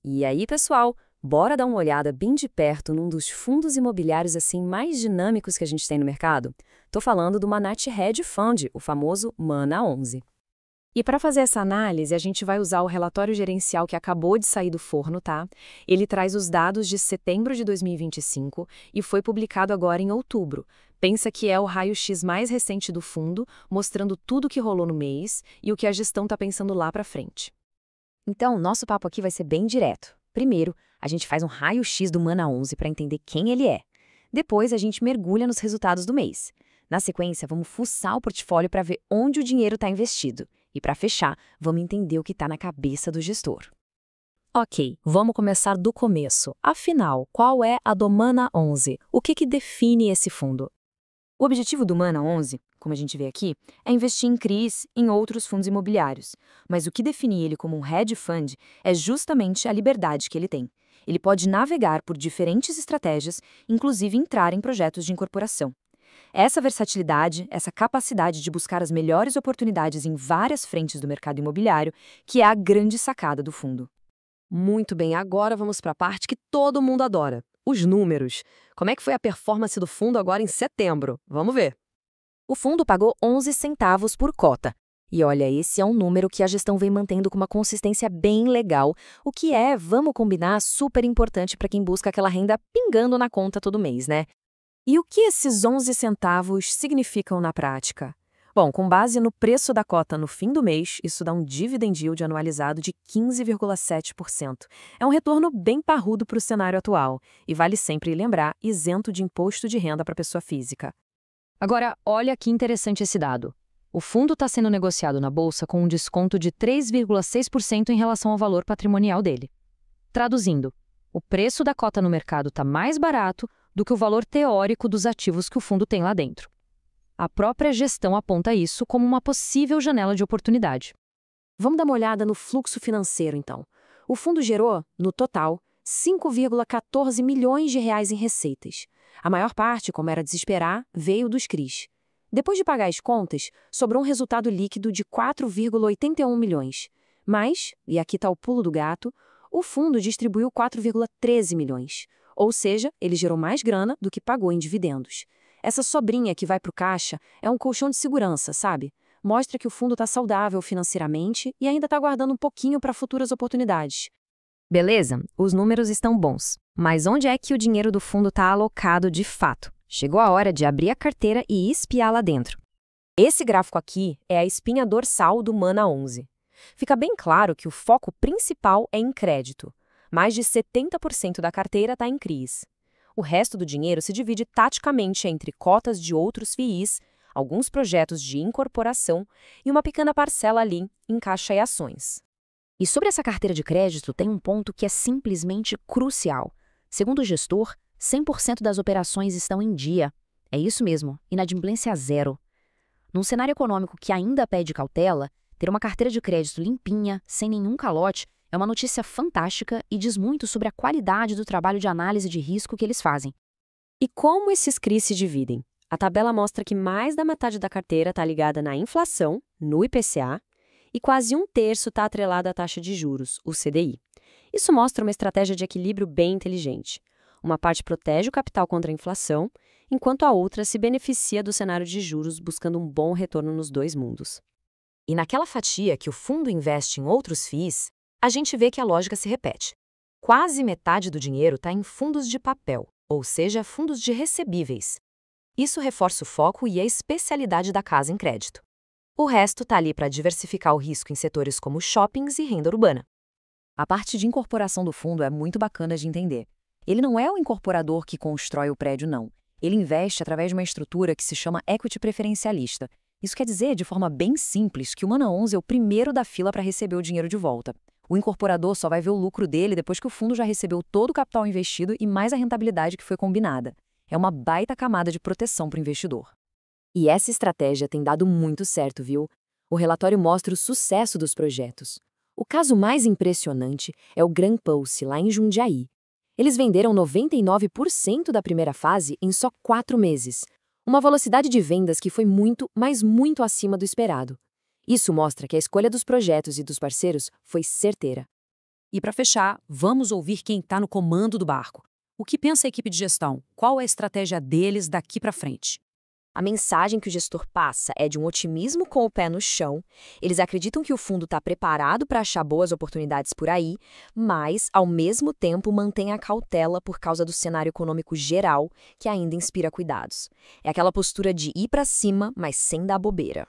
E aí, pessoal, bora dar uma olhada bem de perto num dos fundos imobiliários assim mais dinâmicos que a gente tem no mercado? Tô falando do Manat Hedge Fund, o famoso Mana 11. E para fazer essa análise, a gente vai usar o relatório gerencial que acabou de sair do forno, tá? Ele traz os dados de setembro de 2025 e foi publicado agora em outubro. Pensa que é o raio-x mais recente do fundo, mostrando tudo o que rolou no mês e o que a gestão está pensando lá para frente. Então, nosso papo aqui vai ser bem direto. Primeiro, a gente faz um raio-x do Mana 11 para entender quem ele é. Depois, a gente mergulha nos resultados do mês. Na sequência, vamos fuçar o portfólio para ver onde o dinheiro está investido. E para fechar, vamos entender o que está na cabeça do gestor. Ok, vamos começar do começo. Afinal, qual é a do Mana 11? O que define esse fundo? O objetivo do Mana 11, como a gente vê aqui, é investir em CRIs em outros fundos imobiliários. Mas o que define ele como um hedge fund é justamente a liberdade que ele tem. Ele pode navegar por diferentes estratégias, inclusive entrar em projetos de incorporação. Essa versatilidade, essa capacidade de buscar as melhores oportunidades em várias frentes do mercado imobiliário, que é a grande sacada do fundo. Muito bem, agora vamos para a parte que todo mundo adora, os números. Como é que foi a performance do fundo agora em setembro? Vamos ver. O fundo pagou 11 centavos por cota. E olha, esse é um número que a gestão vem mantendo com uma consistência bem legal, o que é, vamos combinar, super importante para quem busca aquela renda pingando na conta todo mês, né? E o que esses 11 centavos significam na prática? Bom, com base no preço da cota no fim do mês, isso dá um dividend yield anualizado de 15,7%. É um retorno bem parrudo para o cenário atual, e vale sempre lembrar, isento de imposto de renda para pessoa física. Agora, olha que interessante esse dado. O fundo está sendo negociado na bolsa com um desconto de 3,6% em relação ao valor patrimonial dele. Traduzindo, o preço da cota no mercado está mais barato do que o valor teórico dos ativos que o fundo tem lá dentro. A própria gestão aponta isso como uma possível janela de oportunidade. Vamos dar uma olhada no fluxo financeiro, então. O fundo gerou, no total, 5,14 milhões de reais em receitas. A maior parte, como era de se esperar, veio dos CRIs. Depois de pagar as contas, sobrou um resultado líquido de 4,81 milhões. Mas, e aqui está o pulo do gato, o fundo distribuiu 4,13 milhões. Ou seja, ele gerou mais grana do que pagou em dividendos. Essa sobrinha que vai para o caixa é um colchão de segurança, sabe? Mostra que o fundo está saudável financeiramente e ainda está guardando um pouquinho para futuras oportunidades. Beleza, os números estão bons. Mas onde é que o dinheiro do fundo está alocado de fato? Chegou a hora de abrir a carteira e espiar lá dentro. Esse gráfico aqui é a espinha dorsal do Mana 11. Fica bem claro que o foco principal é em crédito. Mais de 70% da carteira está em CRIs. O resto do dinheiro se divide taticamente entre cotas de outros FIIs, alguns projetos de incorporação e uma pequena parcela ali em caixa e ações. E sobre essa carteira de crédito tem um ponto que é simplesmente crucial. Segundo o gestor, 100% das operações estão em dia. É isso mesmo, inadimplência zero. Num cenário econômico que ainda pede cautela, ter uma carteira de crédito limpinha, sem nenhum calote, é uma notícia fantástica e diz muito sobre a qualidade do trabalho de análise de risco que eles fazem. E como esses CRIs se dividem? A tabela mostra que mais da metade da carteira está ligada na inflação, no IPCA, e quase um terço está atrelado à taxa de juros, o CDI. Isso mostra uma estratégia de equilíbrio bem inteligente. Uma parte protege o capital contra a inflação, enquanto a outra se beneficia do cenário de juros buscando um bom retorno nos dois mundos. E naquela fatia que o fundo investe em outros FIIs, a gente vê que a lógica se repete. Quase metade do dinheiro está em fundos de papel, ou seja, fundos de recebíveis. Isso reforça o foco e a especialidade da casa em crédito. O resto está ali para diversificar o risco em setores como shoppings e renda urbana. A parte de incorporação do fundo é muito bacana de entender. Ele não é o incorporador que constrói o prédio, não. Ele investe através de uma estrutura que se chama equity preferencialista. Isso quer dizer, de forma bem simples, que o Mana 11 é o primeiro da fila para receber o dinheiro de volta. O incorporador só vai ver o lucro dele depois que o fundo já recebeu todo o capital investido e mais a rentabilidade que foi combinada. É uma baita camada de proteção para o investidor. E essa estratégia tem dado muito certo, viu? O relatório mostra o sucesso dos projetos. O caso mais impressionante é o Gran Pulse, lá em Jundiaí. Eles venderam 99% da primeira fase em só 4 meses. Uma velocidade de vendas que foi muito, mas muito acima do esperado. Isso mostra que a escolha dos projetos e dos parceiros foi certeira. E para fechar, vamos ouvir quem está no comando do barco. O que pensa a equipe de gestão? Qual é a estratégia deles daqui para frente? A mensagem que o gestor passa é de um otimismo com o pé no chão. Eles acreditam que o fundo está preparado para achar boas oportunidades por aí, mas, ao mesmo tempo, mantém a cautela por causa do cenário econômico geral, que ainda inspira cuidados. É aquela postura de ir para cima, mas sem dar bobeira.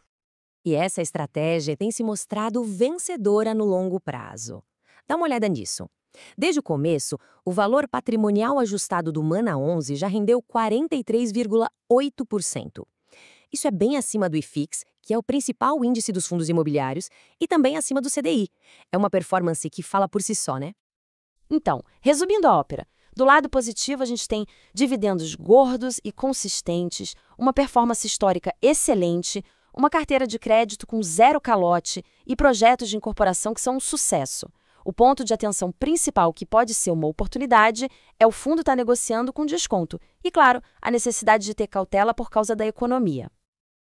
E essa estratégia tem se mostrado vencedora no longo prazo. Dá uma olhada nisso. Desde o começo, o valor patrimonial ajustado do Mana 11 já rendeu 43,8%. Isso é bem acima do IFIX, que é o principal índice dos fundos imobiliários, e também acima do CDI. É uma performance que fala por si só, né? Então, resumindo a ópera, do lado positivo a gente tem dividendos gordos e consistentes, uma performance histórica excelente, uma carteira de crédito com zero calote e projetos de incorporação que são um sucesso. O ponto de atenção principal, que pode ser uma oportunidade, é o fundo estar negociando com desconto. E, claro, a necessidade de ter cautela por causa da economia.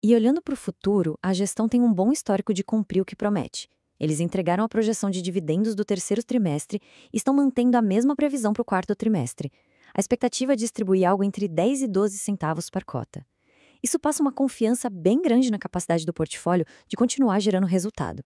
E olhando para o futuro, a gestão tem um bom histórico de cumprir o que promete. Eles entregaram a projeção de dividendos do terceiro trimestre e estão mantendo a mesma previsão para o quarto trimestre. A expectativa é distribuir algo entre 10 e 12 centavos por cota. Isso passa uma confiança bem grande na capacidade do portfólio de continuar gerando resultado.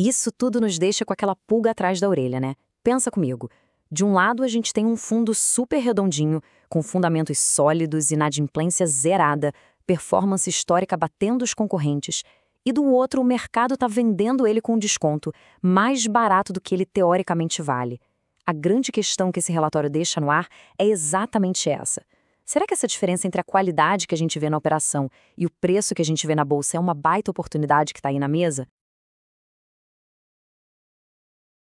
Isso tudo nos deixa com aquela pulga atrás da orelha, né? Pensa comigo. De um lado, a gente tem um fundo super redondinho, com fundamentos sólidos, inadimplência zerada, performance histórica batendo os concorrentes. E do outro, o mercado está vendendo ele com desconto, mais barato do que ele teoricamente vale. A grande questão que esse relatório deixa no ar é exatamente essa. Será que essa diferença entre a qualidade que a gente vê na operação e o preço que a gente vê na bolsa é uma baita oportunidade que está aí na mesa?